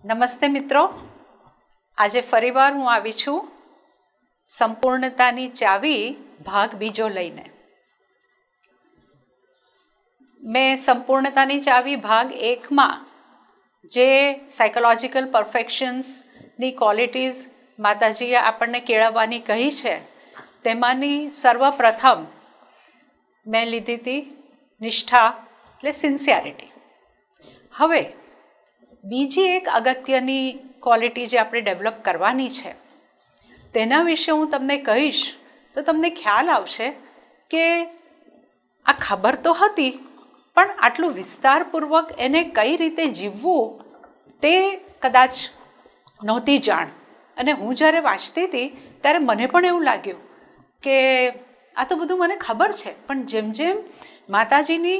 નમસ્તે મિત્રો, આજે ફરીવાર હું આવી છું સંપૂર્ણતાની ચાવી ભાગ બીજો લઈને. મેં સંપૂર્ણતાની ચાવી ભાગ 1માં જે સાયકોલોજીકલ પરફેક્શન્સની ક્વોલિટીઝ માતાજીએ આપણને કેળવવાની કહી છે તેમાંની સર્વપ્રથમ મેં લીધી હતી નિષ્ઠા એટલે સિન્સિયરિટી. હવે બીજી એક અગત્યની ક્વોલિટી જે આપણે ડેવલપ કરવાની છે તેના વિશે હું તમને કહીશ તો તમને ખ્યાલ આવશે કે આ ખબર તો હતી પણ આટલું વિસ્તારપૂર્વક એને કઈ રીતે જીવવું તે કદાચ નહોતી જાણ. અને હું જ્યારે વાંચતી હતી ત્યારે મને પણ એવું લાગ્યું કે આ તો બધું મને ખબર છે, પણ જેમ જેમ માતાજીની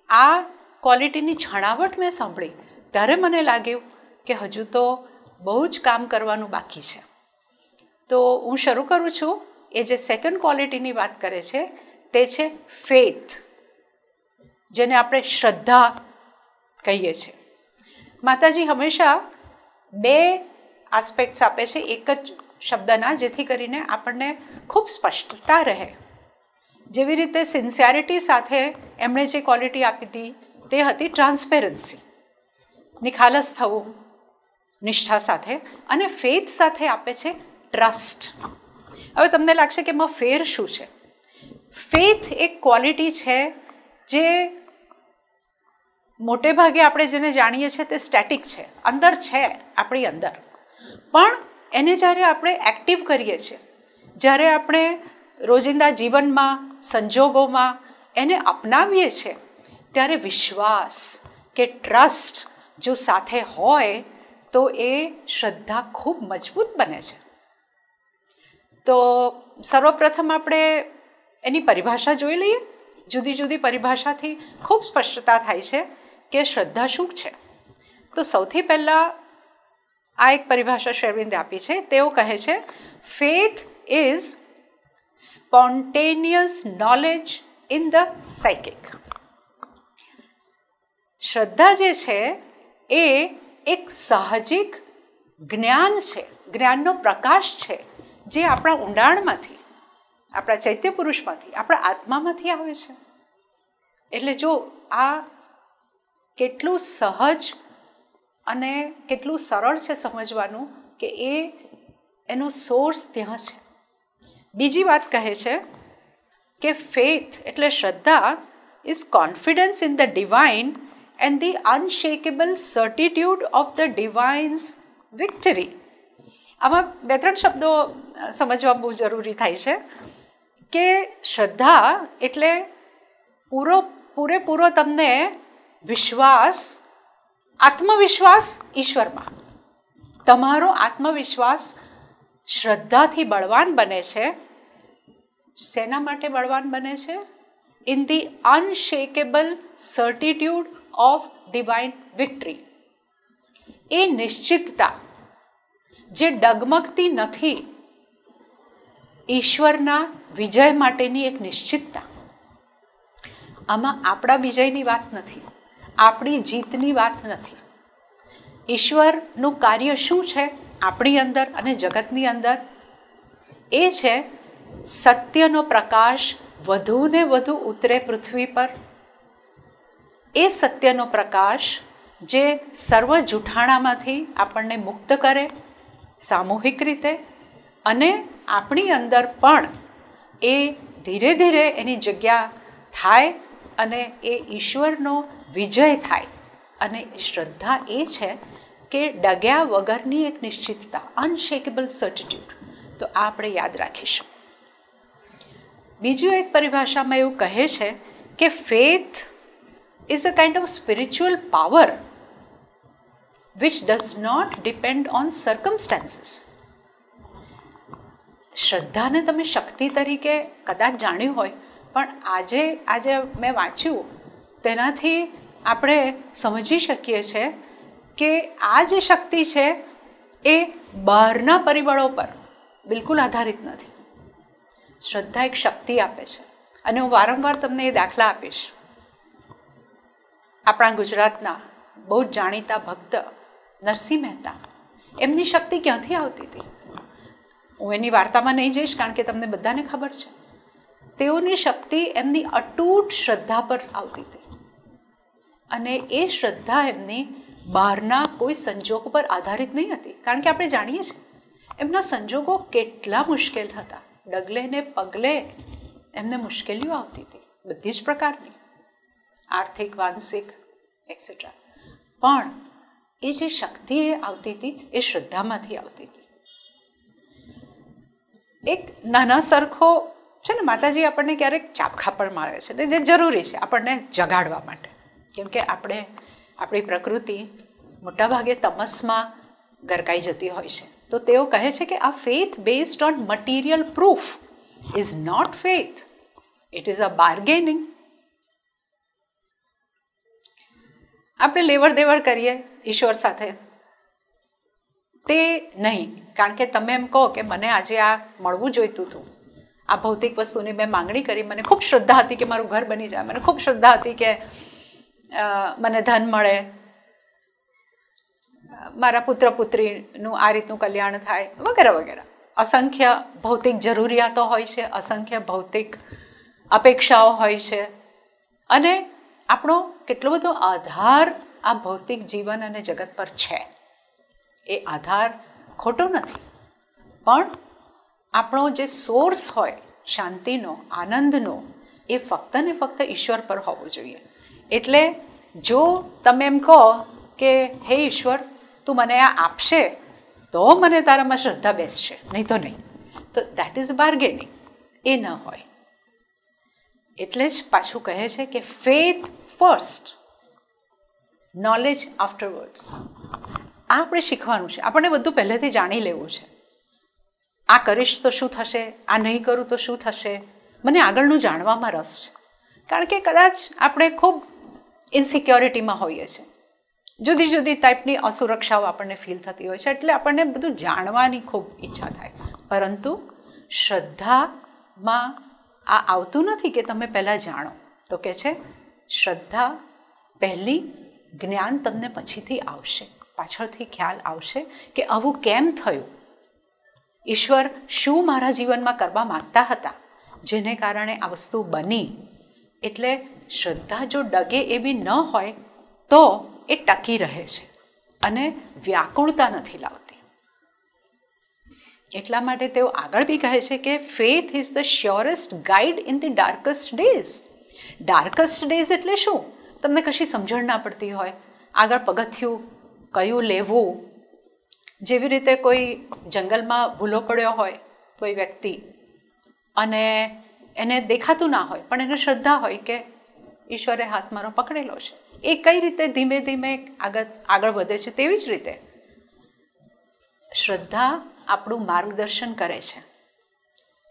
આ ક્વોલિટીની છણાવટ મેં સાંભળી ત્યારે મને લાગ્યું કે હજુ તો બહુ જ કામ કરવાનું બાકી છે. તો હું શરૂ કરું છું. એ જે સેકન્ડ ક્વોલિટીની વાત કરે છે તે છે ફેથ, જેને આપણે શ્રદ્ધા કહીએ છીએ. માતાજી હંમેશા બે આસ્પેક્ટ્સ આપે છે એક જ શબ્દના, જેથી કરીને આપણને ખૂબ સ્પષ્ટતા રહે. જેવી રીતે સિન્સિયરિટી સાથે એમણે જે ક્વોલિટી આપી હતી તે હતી ટ્રાન્સપેરન્સી, નિખાલસ થવું નિષ્ઠા સાથે, અને ફેથ સાથે આપે છે ટ્રસ્ટ. હવે તમને લાગશે કે એમાં ફેર શું છે? ફેથ એક ક્વોલિટી છે જે મોટે ભાગે આપણે જેને જાણીએ છીએ તે સ્ટેટિક છે, અંદર છે આપણી અંદર, પણ એને જ્યારે આપણે એક્ટિવ કરીએ છીએ, જ્યારે આપણે રોજિંદા જીવનમાં સંજોગોમાં એને અપનાવીએ છીએ ત્યારે વિશ્વાસ કે ટ્રસ્ટ જો સાથે હોય તો એ શ્રદ્ધા ખૂબ મજબૂત બને છે. તો સર્વપ્રથમ આપણે એની પરિભાષા જોઈ લઈએ. જુદી જુદી પરિભાષાથી ખૂબ સ્પષ્ટતા થાય છે કે શ્રદ્ધા શું છે. તો સૌથી પહેલાં આ એક પરિભાષા શેરવિંદે આપી છે. તેઓ કહે છે faith is spontaneous knowledge in the psychic. શ્રદ્ધા જે છે એ એક સાહજિક જ્ઞાન છે, જ્ઞાનનો પ્રકાશ છે જે આપણા ઊંડાણમાંથી, આપણા ચૈત્ય પુરુષમાંથી, આપણા આત્મામાંથી આવે છે. એટલે જો આ કેટલું સહજ અને કેટલું સરળ છે સમજવાનું કે એનો સોર્સ ત્યાં છે. બીજી વાત કહે છે કે ફેથ એટલે શ્રદ્ધા is confidence in the divine and the unshakable certitude of the divine's victory. આમાં બે ત્રણ શબ્દો સમજવા બહુ જરૂરી થાય છે કે શ્રદ્ધા એટલે પૂરેપૂરો તમને વિશ્વાસ, આત્મવિશ્વાસ ઈશ્વરમાં. તમારો આત્મવિશ્વાસ શ્રદ્ધાથી બળવાન બને છે. શેના માટે બળવાન બને છે? In the unshakable certitude of divine victory. એ નિશ્ચિતતા જે ડગમગતી નથી, ઈશ્વરના વિજય માટેની એક નિશ્ચિતતા. આમાં આપણા વિજયની વાત નથી, આપણી જીતની વાત નથી. ઈશ્વરનું કાર્ય શું છે આપણી અંદર અને જગતની અંદર? એ છે સત્યનો પ્રકાશ વધુ ને વધુ ઉતરે પૃથ્વી પર. એ સત્યનો પ્રકાશ જે સર્વ જૂઠાણામાંથી આપણને મુક્ત કરે સામૂહિક રીતે, અને આપણી અંદર પણ એ ધીરે ધીરે એની જગ્યા થાય અને એ ઈશ્વરનો વિજય થાય. અને શ્રદ્ધા એ છે કે ડગ્યા વગરની એક નિશ્ચિતતા, અનશેકેબલ સર્ટિટ્યુડ. તો આ આપણે યાદ રાખીશું. બીજું એક પરિભાષામાં એવું કહે છે કે faith is a kind of spiritual power which does not depend on circumstances. શ્રદ્ધાને તમે શક્તિ તરીકે કદાચ જાણ્યું હોય, પણ આજે મેં વાંચ્યું તેનાથી આપણે સમજી શકીએ છીએ કે આ જે શક્તિ છે એ બહારના પરિબળો પર બિલકુલ આધારિત નથી. શ્રદ્ધા એક શક્તિ આપે છે, અને હું વારંવાર તમને એ દાખલા આપીશ. આપણા ગુજરાતના બહુ જ જાણીતા ભક્ત નરસિંહ મહેતા, એમની શક્તિ ક્યાંથી આવતી હતી? હું એની વાર્તામાં નહીં જઈશ, કારણ કે તમને બધાને ખબર છે. તેઓની શક્તિ એમની અતૂટ શ્રદ્ધા પર આવતી હતી, અને એ શ્રદ્ધા એમની બહારના કોઈ સંજોગો પર આધારિત નહીં હતી. કારણ કે આપણે જાણીએ છીએ એમના સંજોગો કેટલા મુશ્કેલ હતા. ડગલે ને પગલે એમને મુશ્કેલીઓ આવતી હતી, બધી જ પ્રકારની, આર્થિક, માનસિક એક્સેટ્રા. પણ એ જે શક્તિ એ આવતી હતી એ શ્રદ્ધામાંથી આવતી હતી. એક નાના સરખો છે ને, માતાજી આપણને ક્યારેક ચાપખા પણ મારે છે, જે જરૂરી છે આપણને જગાડવા માટે. કેમ કે આપણી પ્રકૃતિ મોટાભાગે તમસમાં ગરકાઈ જતી હોય છે. તો તેઓ કહે છે કે આ faith based on material proof is not faith, it is a bargaining. આપણે લેવડ દેવડ કરીએ ઈશ્વર સાથે, તે નહીં. કારણ કે તમે એમ કહો કે મને આજે આ મળવું જોઈતું હતું, આ ભૌતિક વસ્તુની મેં માંગણી કરી, મને ખૂબ શ્રદ્ધા હતી કે મારું ઘર બની જાય, મને ખૂબ શ્રદ્ધા હતી કે મને ધન મળે, મારા પુત્ર પુત્રીનું આ રીતનું કલ્યાણ થાય, વગેરે વગેરે. અસંખ્ય ભૌતિક જરૂરિયાતો હોય છે, અસંખ્ય ભૌતિક અપેક્ષાઓ હોય છે, અને આપણો કેટલો બધો આધાર આ ભૌતિક જીવન અને જગત પર છે. એ આધાર ખોટો નથી, પણ આપણો જે સોર્સ હોય શાંતિનો, આનંદનો, એ ફક્ત ને ફક્ત ઈશ્વર પર હોવો જોઈએ. એટલે જો તમે એમ કહો કે હે ઈશ્વર, તું મને આ આપશે તો મને તારામાં શ્રદ્ધા બેસશે, નહીં તો નહીં, તો દેટ ઇઝ બાર્ગેનિંગ. એ ન હોય. એટલે જ પાછું કહે છે કે ફેથ ફર્સ્ટ, નોલેજ આફ્ટરવર્ડ્સ. આ આપણે શીખવાનું છે. આપણને બધું પહેલેથી જાણી લેવું છે. આ કરીશ તો શું થશે, આ નહીં કરું તો શું થશે, મને આગળનું જાણવામાં રસ છે. કારણ કે કદાચ આપણે ખૂબ ઇનસિક્યોરિટીમાં હોઈએ છીએ, જુદી જુદી ટાઈપની અસુરક્ષાઓ આપણને ફીલ થતી હોય છે, એટલે આપણને બધું જાણવાની ખૂબ ઈચ્છા થાય. પરંતુ શ્રદ્ધામાં આ આવતું નથી કે તમે પહેલાં જાણો. તો કે છે શ્રદ્ધા પહેલી, જ્ઞાન તમને પછીથી આવશે, પાછળથી ખ્યાલ આવશે કે આવું કેમ થયું, ઈશ્વર શું મારા જીવનમાં કરવા માગતા હતા જેને કારણે આ વસ્તુ બની. એટલે શ્રદ્ધા જો ડગે એવી ન હોય તો એ ટકી રહે છે અને વ્યાકુળતા નથી લાવતી. એટલા માટે તેઓ આગળ બી કહે છે કે faith is the surest guide in the darkest days. Darkest days એટલે શું? તમને કશી સમજણ ના પડતી હોય, આગળ પગથિયું કયું લેવું. જેવી રીતે કોઈ જંગલમાં ભૂલો પડ્યો હોય કોઈ વ્યક્તિ, અને એને દેખાતું ના હોય, પણ એને શ્રદ્ધા હોય કે ઈશ્વરે હાથ મારો પકડેલો છે, એ કઈ રીતે ધીમે ધીમે આગળ વધે છે. તેવી જ રીતે શ્રદ્ધા આપણું માર્ગદર્શન કરે છે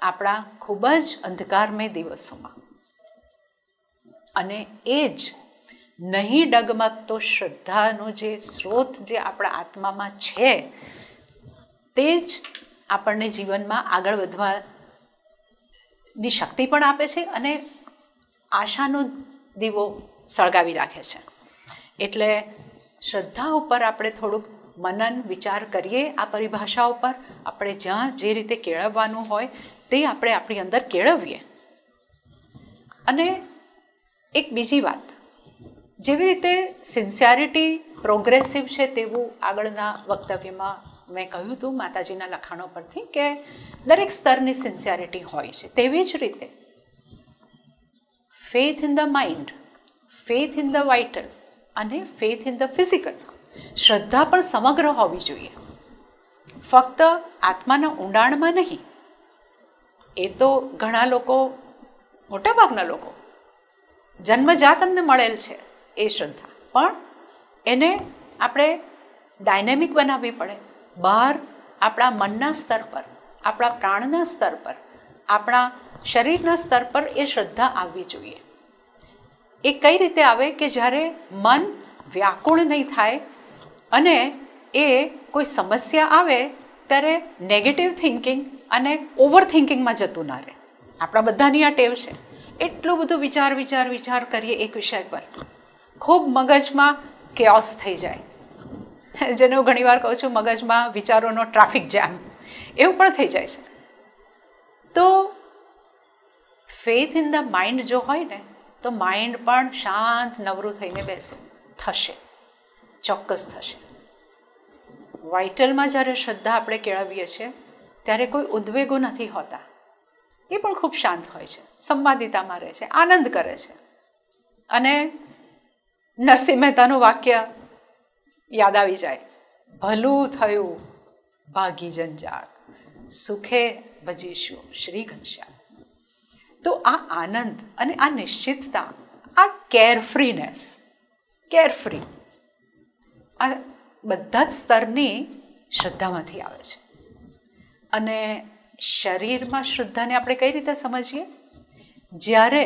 આપણા ખૂબ જ અંધકારમય દિવસોમાં. અને એ જ નહીં ડગમગતો શ્રદ્ધાનો જે સ્ત્રોત જે આપણા આત્મામાં છે, તે જ આપણને જીવનમાં આગળ વધવાની શક્તિ પણ આપે છે અને આશાનો દીવો સળગાવી રાખે છે. એટલે શ્રદ્ધા ઉપર આપણે થોડુંક મનન વિચાર કરીએ. આ પરિભાષા ઉપર આપણે જ્યાં જે રીતે કેળવવાનું હોય તે આપણે આપણી અંદર કેળવીએ. અને એક બીજી વાત, જેવી રીતે સિન્સિયરિટી પ્રોગ્રેસિવ છે તેવું આગળના વક્તવ્યમાં મેં કહ્યું હતું માતાજીના લખાણો પરથી કે દરેક સ્તરની સિન્સિયરિટી હોય છે, તેવી જ રીતે faith in the mind, faith in the vital અને ફેથ ઇન ધ ફિઝિકલ, શ્રદ્ધા પણ સમગ્ર હોવી જોઈએ, ફક્ત આત્માના ઊંડાણમાં નહીં. એ તો ઘણા લોકો, મોટાભાગના લોકો જન્મજાત અમને મળેલ છે એ શ્રદ્ધા, પણ એને આપણે ડાયનેમિક બનાવવી પડે. બહાર આપણા મનના સ્તર પર, આપણા પ્રાણના સ્તર પર, આપણા શરીરના સ્તર પર એ શ્રદ્ધા આવવી જોઈએ. એ કઈ રીતે આવે કે જ્યારે મન વ્યાકુળ નહીં થાય અને એ કોઈ સમસ્યા આવે ત્યારે નેગેટિવ થિંકિંગ અને ઓવર થિંકિંગમાં જતું ના રહે. આપણા બધાની આ ટેવ છે, એટલું બધું વિચાર કરીએ એક વિષય પર, ખૂબ મગજમાં કેઓસ થઈ જાય, જેને હું ઘણીવાર કહું છું મગજમાં વિચારોનો ટ્રાફિક જામ, એવું પણ થઈ જાય છે. તો ફેથ ઇન ધ માઇન્ડ જો હોય ને તો માઇન્ડ પણ શાંત નવરું થઈને થશે, ચોક્કસ થશે. વાઇટલમાં જ્યારે શ્રદ્ધા આપણે કેળવીએ છીએ ત્યારે કોઈ ઉદ્વેગો નથી હોતા, એ પણ ખૂબ શાંત હોય છે, સંવાદિતામાં રહે છે, આનંદ કરે છે. અને નરસિંહ મહેતાનું વાક્ય યાદ આવી જાય, ભલું થયું ભાગી જંજાળ, સુખે ભજીશું શ્રી ઘનશ્યામ. તો આ આનંદ અને આ નિશ્ચિતતા, આ કેરફ્રીનેસ, કેરફ્રી, આ બધા જ સ્તરની શ્રદ્ધામાંથી આવે છે. અને શરીરમાં શ્રદ્ધાને આપણે કઈ રીતે સમજીએ? જ્યારે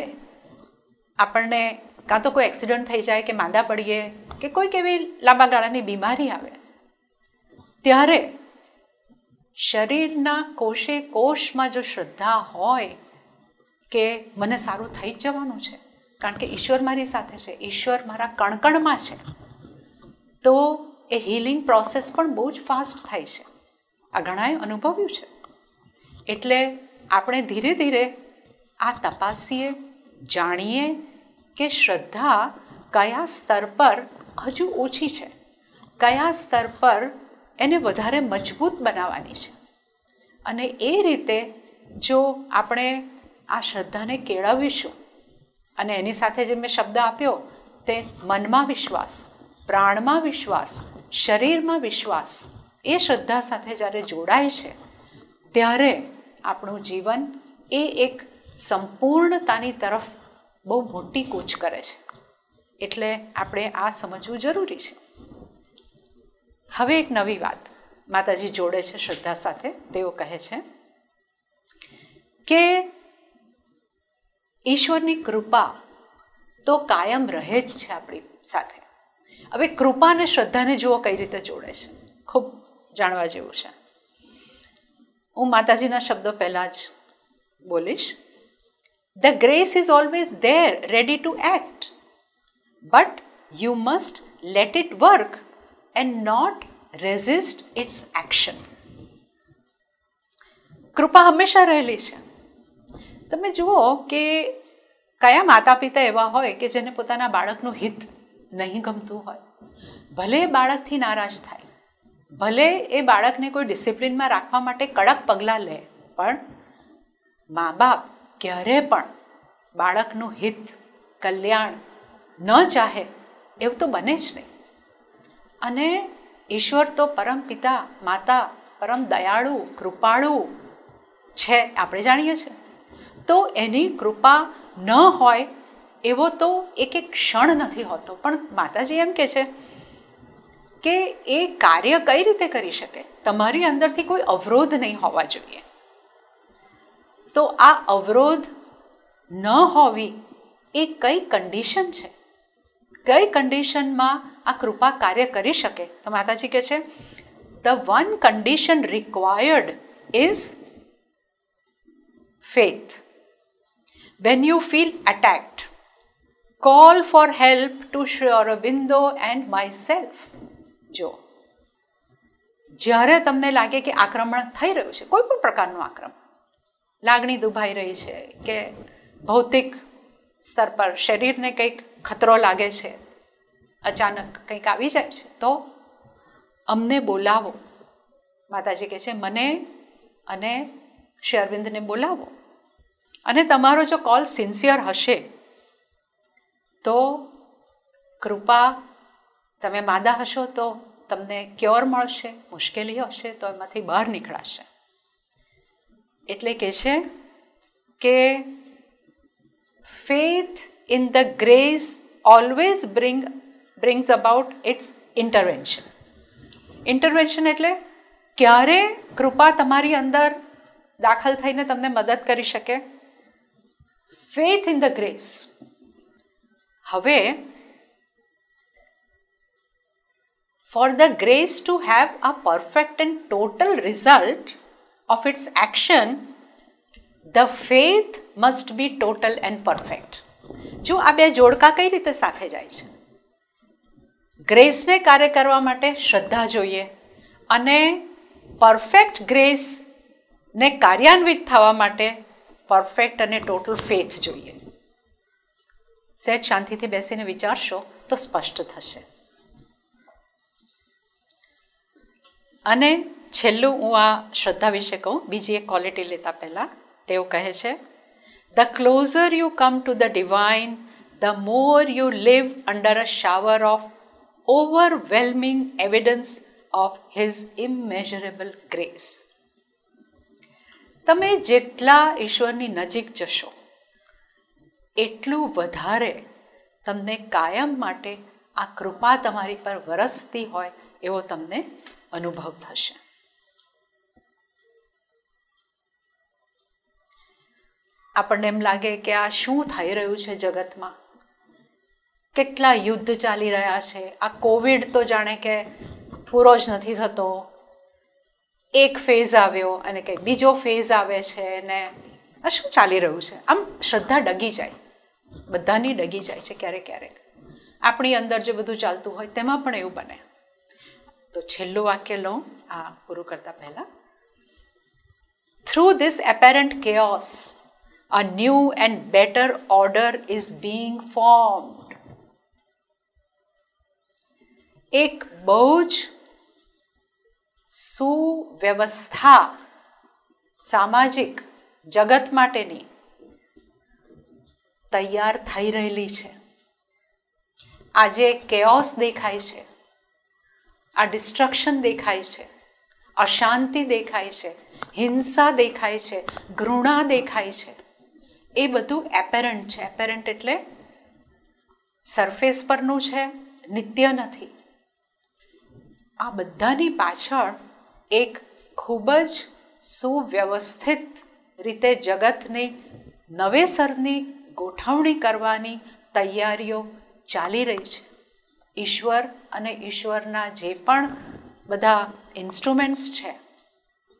આપણને કાં તો કોઈ એક્સિડન્ટ થઈ જાય કે માંદા પડીએ કે કોઈક એવી લાંબા ગાળાની બીમારી આવે, ત્યારે શરીરના કોષે કોષમાં જો શ્રદ્ધા હોય કે મને સારું થઈ જ જવાનું છે, કારણ કે ઈશ્વર મારી સાથે છે, ઈશ્વર મારા કણકણમાં છે, તો એ હીલિંગ પ્રોસેસ પણ બહુ જ ફાસ્ટ થાય છે. આ ઘણાએ અનુભવ્યું છે. એટલે આપણે ધીરે ધીરે આ તપાસીએ, જાણીએ કે શ્રદ્ધા કયા સ્તર પર હજુ ઓછી છે, કયા સ્તર પર એને વધારે મજબૂત બનાવવાની છે. અને એ રીતે જો આપણે આ શ્રદ્ધાને કેળવીશું, અને એની સાથે જે મેં શબ્દ આપ્યો તે મનમાં વિશ્વાસ, પ્રાણમાં વિશ્વાસ, શરીરમાં વિશ્વાસ, એ શ્રદ્ધા સાથે જ્યારે જોડાય છે ત્યારે આપણું જીવન એ એક સંપૂર્ણતાની તરફ બહુ મોટી કૂચ કરે છે. એટલે આપણે આ સમજવું જરૂરી છે. હવે એક નવી વાત માતાજી જોડે છે શ્રદ્ધા સાથે. તેઓ કહે છે કે ઈશ્વરની કૃપા તો કાયમ રહે જ છે આપણી સાથે. હવે કૃપા અને શ્રદ્ધાને જુઓ કઈ રીતે જોડે છે, ખૂબ જાણવા જેવું છે. હું માતાજીના શબ્દો પહેલાં જ બોલીશ. The grace is always there, ready to act, but you must let it work and not resist its action. કૃપા હંમેશા રહેલી છે. તમે જુઓ કે કયા માતા પિતા એવા હોય કે જેને પોતાના બાળકનું હિત નહીં ગમતું હોય, ભલે એ બાળકથી નારાજ થાય, ભલે એ બાળકને કોઈ ડિસિપ્લિનમાં રાખવા માટે કડક પગલાં લે, પણ મા બાપ ક્યારે પણ બાળકનું હિત, કલ્યાણ ન ચાહે એવું તો બને જ નહીં. અને ઈશ્વર તો પરમ પિતા, માતા પરમ દયાળુ, કૃપાળુ છે, આપણે જાણીએ છીએ. તો એની કૃપા ન હોય એવો તો એક એક ક્ષણ નથી હોતો. પણ માતાજી એમ કહે છે કે એ કાર્ય કઈ રીતે કરી શકે? તમારી અંદરથી કોઈ અવરોધ નહીં હોવા જોઈએ. તો આ અવરોધ ન હોવી એ કઈ કન્ડિશન છે? કઈ કન્ડિશનમાં આ કૃપા કાર્ય કરી શકે? તો માતાજી કહે છે, the one condition required is faith. When you feel attacked, call for help to Sri Aurobindo and myself. જો જ્યારે તમને લાગે કે આક્રમણ થઈ રહ્યું છે, કોઈ પણ પ્રકારનું આક્રમણ, લાગણી દુભાઈ રહી છે કે ભૌતિક સ્તર પર શરીરને કંઈક ખતરો લાગે છે, અચાનક કંઈક આવી જાય છે, તો અમને બોલાવો. માતાજી કહે છે મને અને શ્રી અરવિંદને બોલાવો. અને તમારો જો કોલ સિન્સિયર હશે તો કૃપા, તમે માદા હશો તો તમને ક્યોર મળશે, મુશ્કેલી હશે તો એમાંથી બહાર નીકળાશે. એટલે કહે છે કે faith in the grace always brings about its intervention. Intervention એટલે ક્યારે કૃપા તમારી અંદર દાખલ થઈને તમને મદદ કરી શકે? faith in the grace. હવે for the grace to have a perfect and total result of its action, the faith must be total and perfect. જો આ બે જોડકા કઈ રીતે સાથે જાય છે? ગ્રેસને કાર્ય કરવા માટે શ્રદ્ધા જોઈએ અને પરફેક્ટ ગ્રેસને કાર્યાન્વિત થવા માટે પરફેક્ટ અને ટોટલ ફેથ જોઈએ. સહેજ શાંતિથી બેસીને વિચારશો તો સ્પષ્ટ થશે. અને છેલ્લું હું આ શ્રદ્ધા વિશે કહું, બીજી એક ક્વોલિટી લેતા પહેલાં તેઓ કહે છે, the closer you come to the divine, the more you live under a shower of overwhelming evidence of his immeasurable grace. તમે જેટલા ઈશ્વરની નજીક જશો એટલું વધારે તમને કાયમ માટે આ કૃપા તમારી પર વરસતી હોય એવો તમને અનુભવ થશે. આપણને એમ લાગે કે આ શું થઈ રહ્યું છે જગતમાં, કેટલા યુદ્ધ ચાલી રહ્યા છે, આ કોવિડ તો જાણે કે પૂરો જ નથી થતો, એક ફેઝ આવ્યો અને કંઈ બીજો ફેઝ આવે છે ને આ શું ચાલી રહ્યું છે. આમ શ્રદ્ધા ડગી જાય, બધાની ડગી જાય છે ક્યારેક ક્યારેક. આપણી અંદર જે બધું ચાલતું હોય તેમાં પણ એવું બને. તો છેલ્લું વાક્ય લઉં આ પૂરું કરતા પહેલા. Through this apparent chaos a new and better order is being formed. એક બહુ જ સુવ્યવસ્થા સામાજિક જગત માટેની તૈયાર થઈ રહેલી છે. આજે કેઓસ દેખાય છે, આ ડિસ્ટ્રક્શન દેખાય છે, અશાંતિ દેખાય છે, હિંસા દેખાય છે, ઘૃણા દેખાય છે. એ બધું એપેરન્ટ છે. એપેરન્ટ એટલે સરફેસ પરનું છે, નિત્ય નથી. આ બધાની પાછળ એક ખૂબ જ સુવ્યવસ્થિત રીતે જગતની નવેસરની ગોઠવણી કરવાની તૈયારીઓ ચાલી રહી છે. ઈશ્વર અને ઈશ્વરના જે પણ બધા ઇન્સ્ટ્રુમેન્ટ્સ છે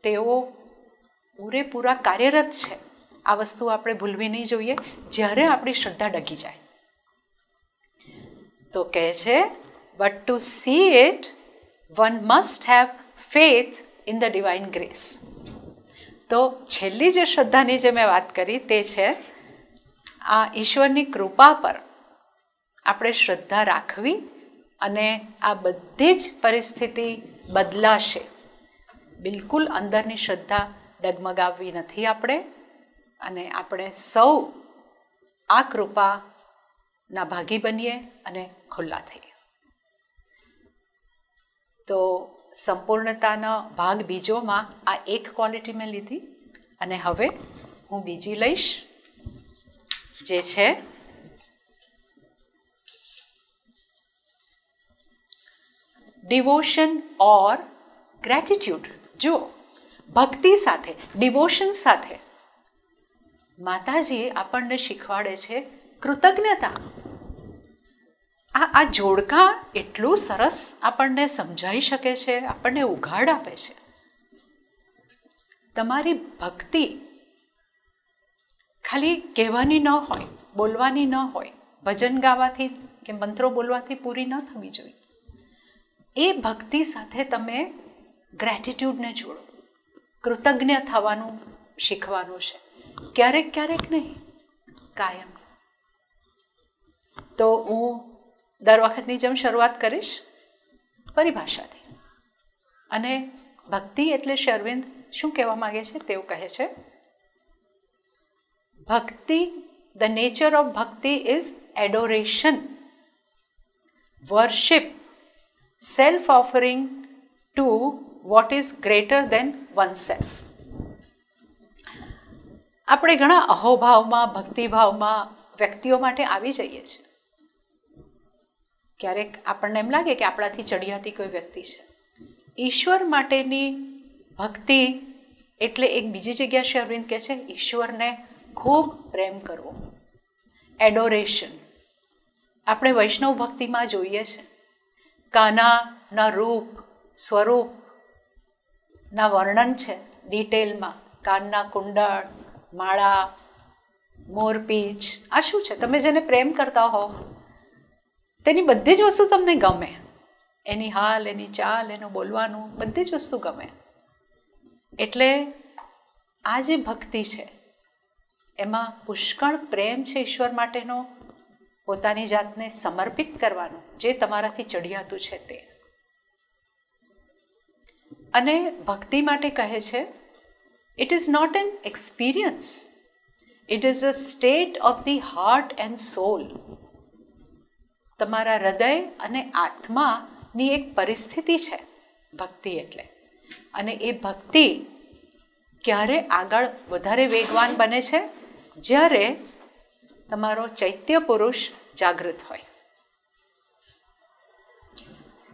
તેઓ પૂરેપૂરા કાર્યરત છે. આ વસ્તુ આપણે ભૂલવી નહીં જોઈએ જ્યારે આપણી શ્રદ્ધા ડગી જાય. તો કહે છે, but two C it one must have faith in the divine grace. તો છેલ્લી જે શ્રદ્ધાની જે મેં વાત કરી તે છે આ ઈશ્વરની કૃપા પર આપણે શ્રદ્ધા રાખવી અને આ બધી જ પરિસ્થિતિ બદલાશે. બિલકુલ અંદરની શ્રદ્ધા ડગમગાવવી નથી આપણે, અને આપણે સૌ આ કૃપાના ભાગી બનીએ અને ખુલ્લા થઈએ. તો સંપૂર્ણતાનો ભાગ બીજોમાં આ એક ક્વોલિટી મેં લીધી અને હવે હું બીજી લઈશ જે છે ડિવોશન ઓર ગ્રેટિટ્યુડ. જો ભક્તિ સાથે, ડિવોશન સાથે માતાજી આપણને શીખવાડે છે કૃતજ્ઞતા. આ જોડકા એટલું સરસ આપણને સમજાઈ શકે છે, આપણને ઉઘાડ આપે છે. તમારી ભક્તિ ખાલી કહેવાની ન હોય, બોલવાની ન હોય, ભજન ગાવાથી કે મંત્રો બોલવાથી પૂરી ન થવી જોઈએ. એ ભક્તિ સાથે તમે ગ્રેટિટ્યૂડને જોડો, કૃતજ્ઞ થવાનું શીખવાનું છે. ક્યારેક ક્યારેક નહીં, કાયમ. તો હું દર વખતની જેમ શરૂઆત કરીશ પરિભાષાથી. અને ભક્તિ એટલે શ્રી અરવિંદ શું કહેવા માગે છે તેવું કહે છે, ભક્તિ, the nature of bhakti is adoration, worship, self offering to what is greater than oneself. આપણે ઘણા અહોભાવમાં, ભક્તિભાવમાં વ્યક્તિઓ માટે આવી જઈએ છીએ. ક્યારેક આપણને એમ લાગે કે આપણાથી ચડિયાતી કોઈ વ્યક્તિ છે. ઈશ્વર માટેની ભક્તિ એટલે એક બીજી જગ્યા શ્રી અરવિંદ કહે છે ઈશ્વરને ખૂબ પ્રેમ કરવો, એડોરેશન. આપણે વૈષ્ણવ ભક્તિમાં જોઈએ છે કાનાના રૂપ, સ્વરૂપના વર્ણન છે ડિટેલમાં. કાનના કુંડળ, માળા, મોરપીંછ, આ શું છે? તમે જેને પ્રેમ કરતા હો તેની બધી જ વસ્તુ તમને ગમે. એની હાલ, એની ચાલ, એનું બોલવાનું, બધી જ વસ્તુ ગમે. એટલે આ જે ભક્તિ છે એમાં પુષ્કળ પ્રેમ છે ઈશ્વર માટેનો, પોતાની જાતને સમર્પિત કરવાનું, જે તમારાથી ચડિયાતું છે તે. અને ભક્તિ માટે કહે છે, it is not an experience, it is a state of the heart and soul. તમારા હૃદય અને આત્માની એક પરિસ્થિતિ છે ભક્તિ એટલે. અને એ ભક્તિ ક્યારે આગળ વધારે વેગવાન બને છે? જ્યારે તમારો ચૈત્ય પુરુષ જાગૃત હોય.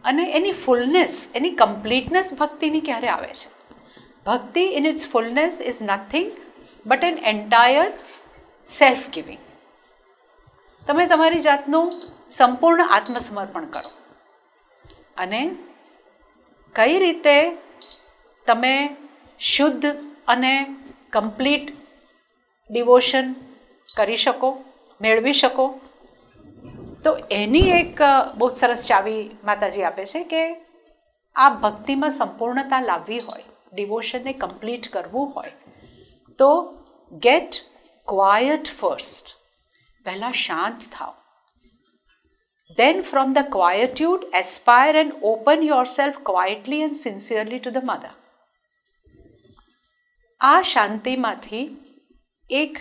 અને એની ફૂલનેસ, એની કમ્પ્લીટનેસ ભક્તિની ક્યારે આવે છે? Bhakti in its fullness is nothing but an entire self giving. તમે તમારી જાતનું સંપૂર્ણ આત્મસમર્પણ કરો. અને કઈ રીતે તમે શુદ્ધ અને કમ્પ્લીટ ડિવોશન કરી શકો, મેળવી શકો? તો એની એક બહુ સરસ ચાવી માતાજી આપે છે કે આ ભક્તિમાં સંપૂર્ણતા લાવવી હોય, ડિવોશનને કમ્પ્લીટ કરવું હોય તો ગેટ ક્વાયટ ફર્સ્ટ. પહેલાં શાંત થાઓ. Then from the quietude aspire and open yourself quietly and sincerely to the mother. આ શાંતિમાંથી એક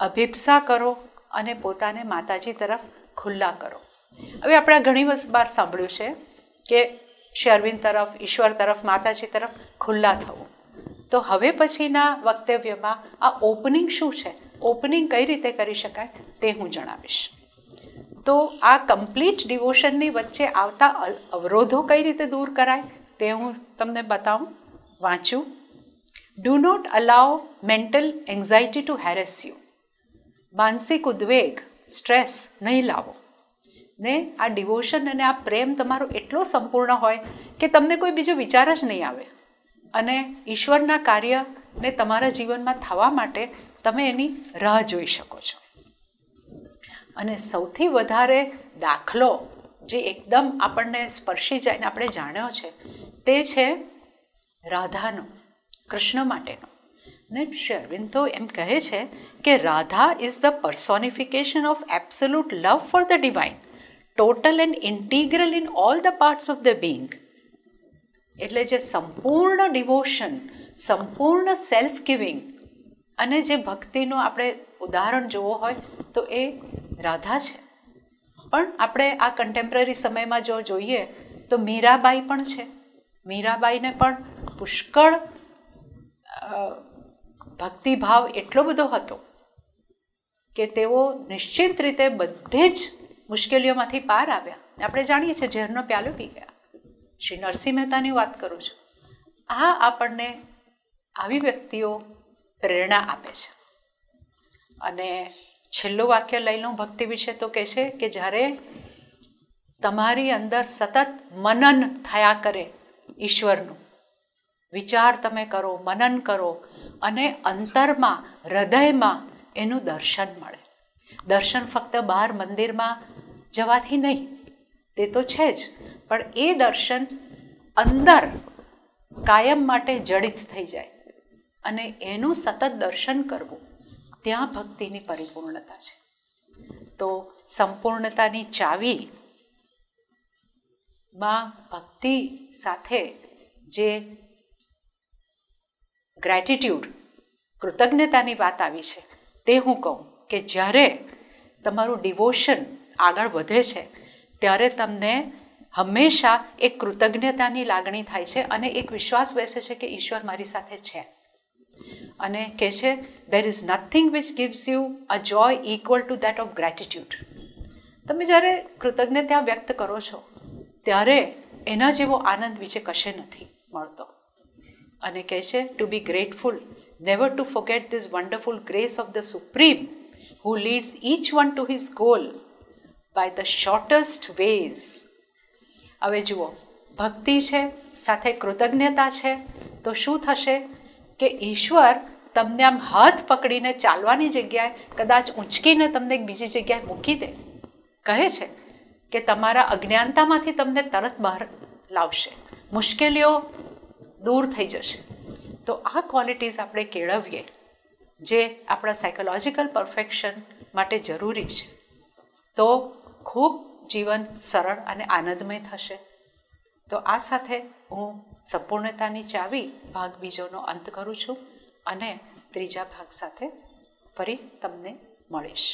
અભિપ્સા કરો અને પોતાને માતાજી તરફ ખુલ્લા કરો. હવે આપણે ઘણી વાર સાંભળ્યું છે કે શ્રી અરવિંદ તરફ, ઈશ્વર તરફ, માતાજી તરફ ખુલ્લા થવું. તો હવે પછીના વક્તવ્યમાં આ ઓપનિંગ શું છે, ઓપનિંગ કઈ રીતે કરી શકાય તે હું જણાવીશ. તો આ કમ્પ્લીટ ડિવોશનની વચ્ચે આવતા અવરોધો કઈ રીતે દૂર કરાય તે હું તમને બતાવું, વાંચું. Do not allow mental anxiety to harass you. માનસિક ઉદ્વેગ, સ્ટ્રેસ નહીં લાવો. ને આ ડિવોશન અને આ પ્રેમ તમારો એટલો સંપૂર્ણ હોય કે તમને કોઈ બીજો વિચાર જ નહીં આવે. અને ઈશ્વરના કાર્યને તમારા જીવનમાં થવા માટે તમે એની રાહ જોઈ શકો છો. અને સૌથી વધારે દાખલો જે એકદમ આપણને સ્પર્શી જાય ને આપણે જાણ્યો છે તે છે રાધાનો, કૃષ્ણ માટેનો. ને શ્રી અરવિંદ તો એમ કહે છે કે Radha is the personification of absolute love for the divine, total and integral in all the parts of the being. એટલે જે સંપૂર્ણ ડિવોશન, સંપૂર્ણ સેલ્ફ ગિવિંગ અને જે ભક્તિનું આપણે ઉદાહરણ જોવો હોય તો એ રાધા છે. પણ આપણે આ કન્ટેમ્પરરી સમયમાં જો જોઈએ તો મીરાબાઈ પણ છે. મીરાબાઈને પણ પુષ્કળ ભક્તિભાવ એટલો બધો હતો કે તેઓ નિશ્ચિત રીતે બધે જ મુશ્કેલીઓમાંથી પાર આવ્યા. આપણે જાણીએ છીએ ઝેરનો પ્યાલો પી ગયા. શ્રી નરસિંહ મહેતાની વાત કરું છું. આ આપણને આવી વ્યક્તિઓ પ્રેરણા આપે છે. અને છેલ્લું વાક્ય લઈ લઉં ભક્તિ વિશે તો કહે છે કે જ્યારે તમારી અંદર સતત મનન થયા કરે ઈશ્વરનું, વિચાર તમે કરો, મનન કરો અને અંતરમાં, હૃદયમાં એનું દર્શન મળે. દર્શન ફક્ત બહાર મંદિરમાં જવાથી નહીં, તે તો છે જ, પણ એ દર્શન અંદર કાયમ માટે જડિત થઈ જાય અને એનું સતત દર્શન કરવું, ત્યાં ભક્તિની પરિપૂર્ણતા છે. તો સંપૂર્ણતાની ચાવીમાં ભક્તિ સાથે જે ગ્રેટિટ્યૂડ, કૃતજ્ઞતાની વાત આવી છે તે હું કહું કે જ્યારે તમારું ડિવોશન આગળ વધે છે ત્યારે તમને હંમેશા એક કૃતજ્ઞતાની લાગણી થાય છે અને એક વિશ્વાસ બેસે છે કે ઈશ્વર મારી સાથે છે. અને કહે છે there is nothing which gives you a joy equal to that of gratitude. તમે જ્યારે કૃતજ્ઞતા વ્યક્ત કરો છો ત્યારે એના જેવો આનંદ બીજે કશે નથી મળતો. અને કહે છે to be grateful, never to forget this wonderful grace of the Supreme who leads each one to his goal by the shortest ways. હવે જુઓ, ભક્તિ છે સાથે કૃતજ્ઞતા છે તો શું થશે કે ઈશ્વર તમને આમ હાથ પકડીને ચાલવાની જગ્યાએ કદાચ ઊંચકીને તમને એક બીજી જગ્યાએ મૂકી દે. કહે છે કે તમારા અજ્ઞાનતામાંથી તમને તરત બહાર લાવશે, મુશ્કેલીઓ દૂર થઈ જશે. તો આ ક્વોલિટીઝ આપણે કેળવીએ જે આપણા સાયકોલોજીકલ પરફેક્શન માટે જરૂરી છે, તો ખૂબ જીવન સરળ અને આનંદમય થશે. તો આ સાથે હું સંપૂર્ણતાની ચાવી ભાગ બીજોનો અંત કરું છું અને ત્રીજા ભાગ સાથે ફરી તમને મળીશ.